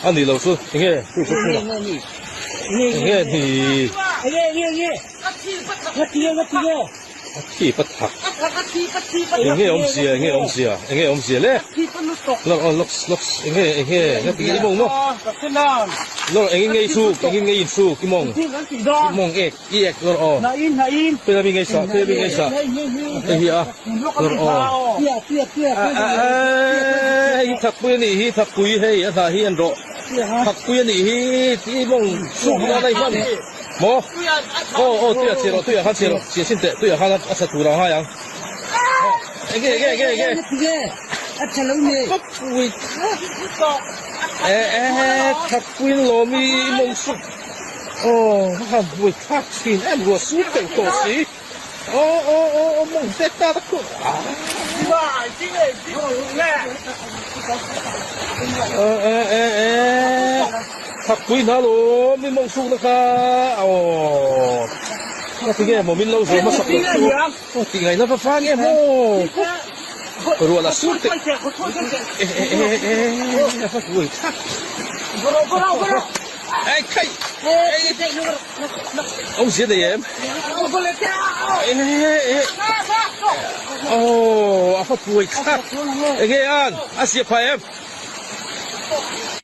anh đi lâu xuống nghe tôi sẽ nghe nghe thì khi bắt thạc nghe ông xìa lẽ lúc nghe cái mông nó lúc nghe su cái mông ếch rồi bây giờ mình nghe sao cái gì à thạc quý hay là hiền rồi thạc quý này cái mông su nó đây mà mò对啊，他切了，切现在对啊，他是土狼哈羊。给，不会，他贵糯米梦树，他不会他钱，我输给多时，梦在大的个啊。他贵那罗米梦树那个tinggal mau min laus rumah sakit tinggal apa fanya mo perlu ada surte apa gue kai ông siapa ya apa gue kat asyik apa ya